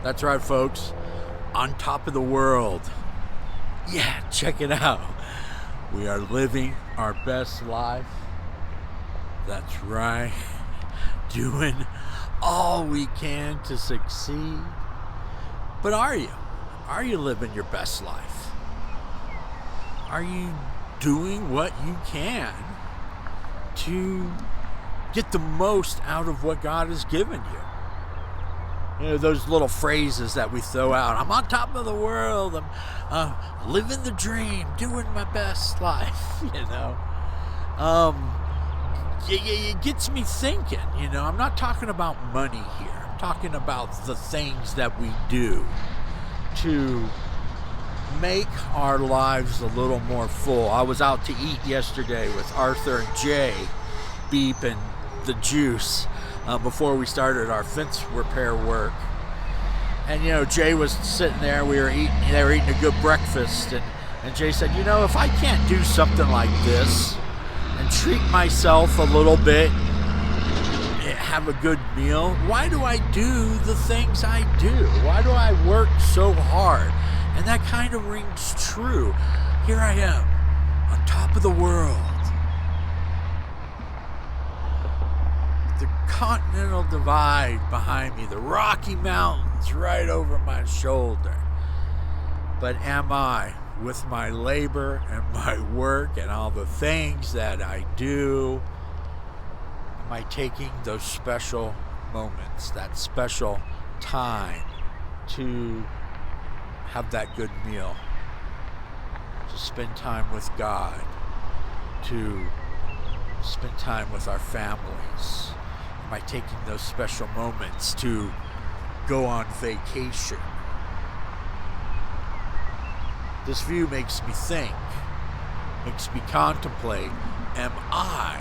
That's right, folks. On top of the world. Yeah, check it out. We are living our best life. That's right. Doing all we can to succeed. But are you? Are you living your best life? Are you doing what you can to get the most out of what God has given you? You know, those little phrases that we throw out. I'm on top of the world. I'm living the dream, doing my best life, you know. It gets me thinking, you know. I'm not talking about money here. I'm talking about the things that we do to make our lives a little more full. I was out to eat yesterday with Arthur and Jay, Beep, and the Juice before we started our fence repair work. And, you know, Jay was sitting there. They were eating a good breakfast. And Jay said, you know, if I can't do something like this and treat myself a little bit, have a good meal, why do I do the things I do? Why do I work so hard? And that kind of rings true. Here I am, on top of the world. The Continental Divide behind me, the Rocky Mountains right over my shoulder. But am I, with my labor and my work and all the things that I do, am I taking those special moments, that special time to have that good meal, to spend time with God, to spend time with our families? Am I taking those special moments to go on vacation? This view makes me think, makes me contemplate, am I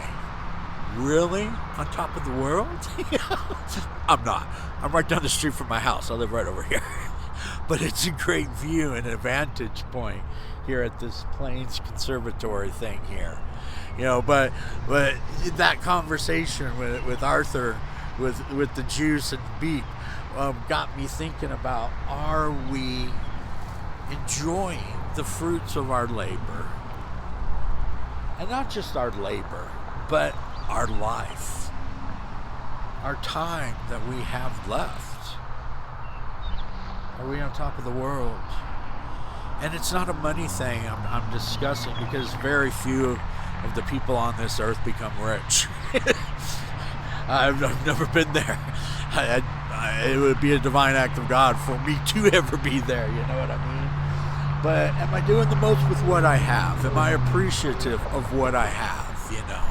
really on top of the world? I'm not. I'm right down the street from my house. I live right over here. But it's a great view and a vantage point here at this Plains Conservatory thing here. You know, but that conversation with Arthur, with the Juice and Beep, got me thinking about, are we enjoying the fruits of our labor? And not just our labor, but our life, our time that we have left. Are we on top of the world? And it's not a money thing I'm discussing, because very few of the people on this earth become rich. I've never been there. It would be a divine act of God for me to ever be there, you know what I mean? But am I doing the most with what I have? Am I appreciative of what I have, you know?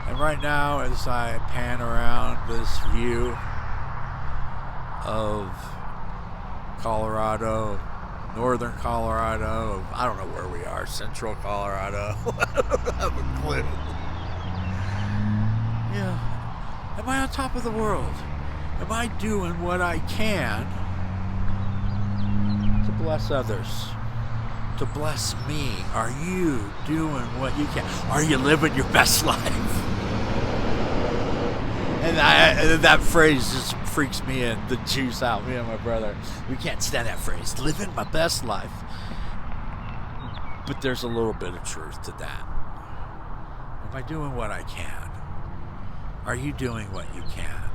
And right now, as I pan around this view of Colorado, northern Colorado, I don't know where we are, central Colorado, I don't have a clue. Yeah, am I on top of the world? Am I doing what I can to bless others, to bless me? Are you doing what you can? Are you living your best life? And that phrase just freaks me and the Juice out. Me and my brother, we can't stand that phrase, living my best life. But there's a little bit of truth to that. Am I doing what I can? Are you doing what you can?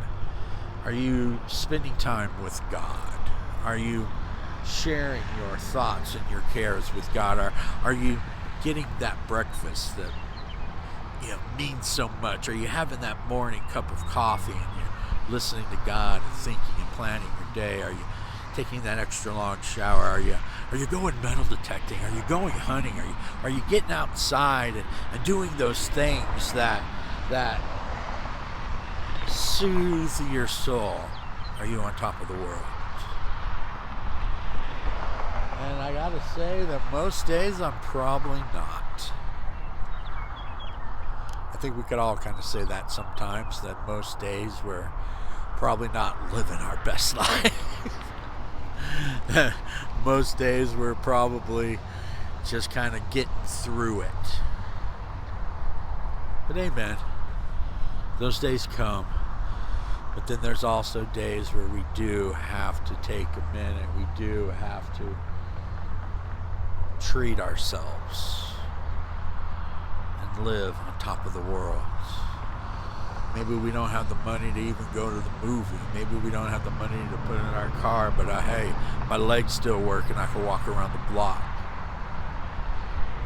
Are you spending time with God? Are you sharing your thoughts and your cares with God? Are you getting that breakfast that, you know, means so much? Are you having that morning cup of coffee and you're listening to God and thinking and planning your day? Are you taking that extra long shower? Are you going metal detecting? Are you going hunting? Are you getting outside and doing those things that soothe your soul? Are you on top of the world? And I gotta say that most days I'm probably not. I think we could all kind of say that sometimes, that most days we're probably not living our best life. Most days we're probably just kind of getting through it. But amen. Those days come. But then there's also days where we do have to take a minute. We do have to treat ourselves and live on top of the world. Maybe we don't have the money to even go to the movie. Maybe we don't have the money to put in our car, but hey, my legs still work and I can walk around the block.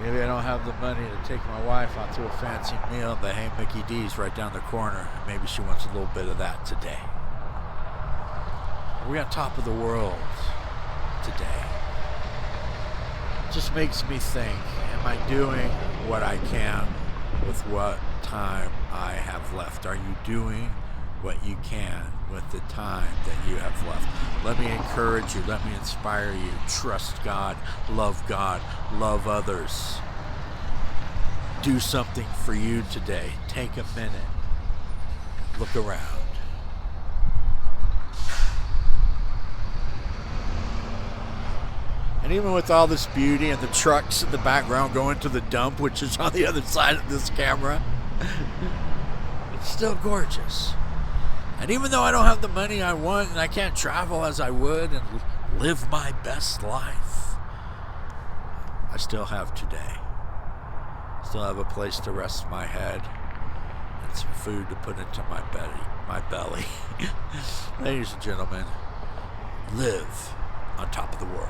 Maybe I don't have the money to take my wife out to a fancy meal at the Hey Mickey D's right down the corner. Maybe she wants a little bit of that today. We're on top of the world today. It just makes me think, am I doing what I can with what time I have left? Are you doing what you can with the time that you have left? Let me encourage you. Let me inspire you. Trust God. Love others. Do something for you today. Take a minute. Look around. And even with all this beauty and the trucks in the background going to the dump, which is on the other side of this camera, it's still gorgeous. And even though I don't have the money I want and I can't travel as I would and live my best life, I still have today. Still have a place to rest my head and some food to put into my belly. Ladies and gentlemen, live on top of the world.